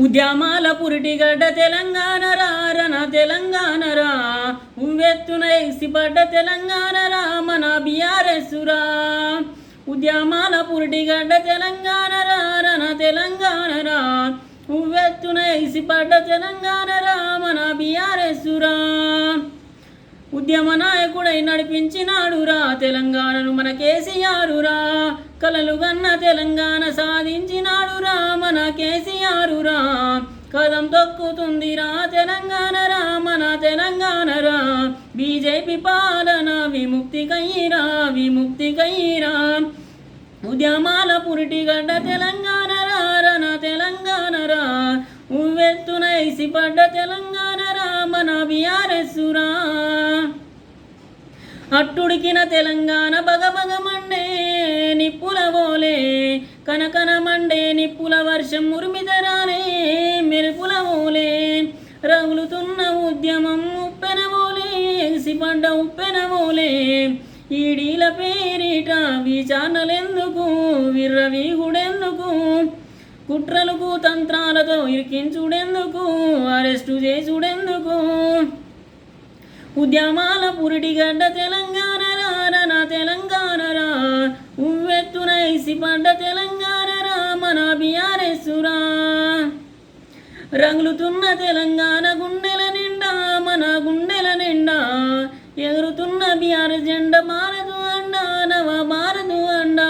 ఉద్యమాల పురిటిగడ్డ తెలంగాణ రన తెలంగాణ రా ఉవ్వెత్తున ఎగిసిపడ్డ తెలంగాణ రా మన బీఆర్ఎస్ రా. ఉద్యమాల పురిటిగడ్డ తెలంగాణ రన తెలంగాణ రా ఉవ్వెత్తున ఎగిసిపడ్డ తెలంగాణ రా మన బీఆర్ఎస్ రా. ఉద్యమ నాయకుడై నడిపించినాడురా తెలంగాణను మన కేసీఆర్ రా. కలలు గన్న తెలంగాణ సాధించినాడురా మన కేసీఆర్ రా. కదం తొక్కుతుందిరా తెలంగాణ రా మన తెలంగాణ రా. బీజేపీ పాలన విముక్తి కయ్యిరా విముక్తి కయ్యిరా. ఉద్యమాల పురిటిగడ్డ తెలంగాణ రన తెలంగాణ రా ఉవ్వెత్తున ఎగిసిపడ్డ తెలంగాణ రా మన బీఆర్ఎస్ రా. అట్టుడికిన తెలంగాణ బగబగ మండే నిప్పుల ఓలే కనకన మండే నిప్పుల వర్షం ఉరిమిదరాలే మెరుపుల ఓలే. రగులుతున్న ఉద్యమం ఉప్పెన ఓలే ఎగిసిపడ్డ ఉప్పెన ఓలే. ఈడీల పేరిట విచారణలెందుకు విర్రవీగుడెందుకు కుట్రలకు తంత్రాలతో ఇరికించుడెందుకు అరెస్టు చేసుడెందుకు. ఉద్యమాల పురిటిగడ్డ తెలంగాణ రన తెలంగాణ రా ఉవ్వెత్తున ఎగిసిపడ్డ తెలంగాణ రా మన బీఆర్ఎస్ రా. రగులుతున్న తెలంగాణ గుండెల నిండా మన గుండెల నిండా ఎగురుతున్న బీఆర్ఎస్ జెండా మారదు అండా నవ మారదు అండా.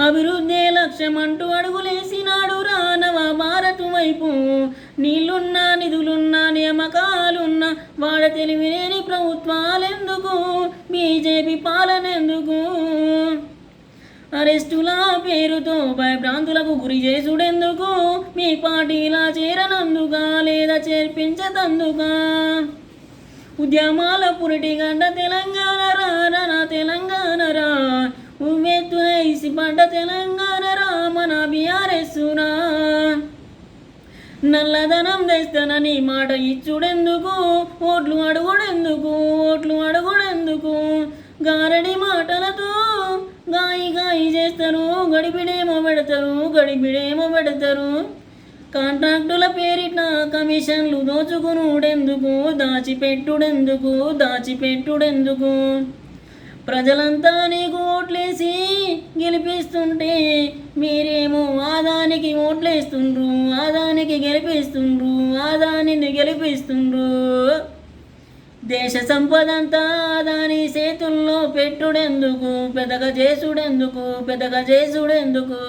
అభివృద్ధి లక్ష్యమంటూ అడుగులేసినాడు రా నవ భారత్ వైపు. నీళ్లున్నా నిధులున్నా నియామకాలున్నా వాడ తెలివిలేని ప్రభుత్వాలెందుకు బీజేపీ పాలనెందుకు. అరెస్టుల పేరుతో భయభ్రాంతులకు గురి చేసుడెందుకు మీ పార్టీలా చేరనందుగా లేదా చేర్పించదందుగా. ఉద్యమాల పురిటిగడ్డ తెలంగాణ రన తెలంగాణ రా ఉవ్వెత్తున ఎగిసిపడ్డ తెలంగాణ రా మన బీఆర్ఎస్ రా. నల్లధనం తెస్తానని మాట ఇచ్చుడెందుకు ఓట్లు అడుగుడెందుకు ఓట్లు అడుగుడెందుకు. గారడి మాటలతో గాయి గాయి చేస్తారు గడిబిడేమో పెడతారు గడిబిడేమో పెడతారు. కాంట్రాక్టుల పేరిట కమిషన్లు దోచుకునుడెందుకు దాచిపెట్టుడెందుకు దాచిపెట్టుడెందుకు. ప్రజలంతా నీకు ఓట్లేసి గెలిపిస్తుంటే మీరేమో ఆదానికి ఓట్లేస్తుండ్రు ఆదానికి గెలిపిస్తుండ్రు ఆదానిని గెలిపిస్తుండ్రు. దేశ సంపదంతా ఆదాని చేతుల్లో పెట్టుడెందుకు పెదగా చేసుడెందుకు పెదగా చేసుడెందుకు.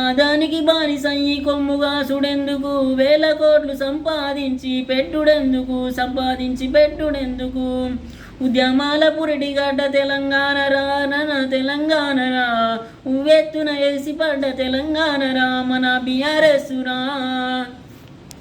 ఆదానికి బానిసయ్యి కొమ్ముగా సుడెందుకు వేల కోట్లు సంపాదించి పెట్టుడెందుకు సంపాదించి పెట్టుడెందుకు. ఉద్యమాల పురిటిగడ్డ తెలంగాణ రన తెలంగాణ రా ఉవ్వెత్తున ఎగిసిపడ్డ తెలంగాణ రా మన బీఆర్ఎస్ రా.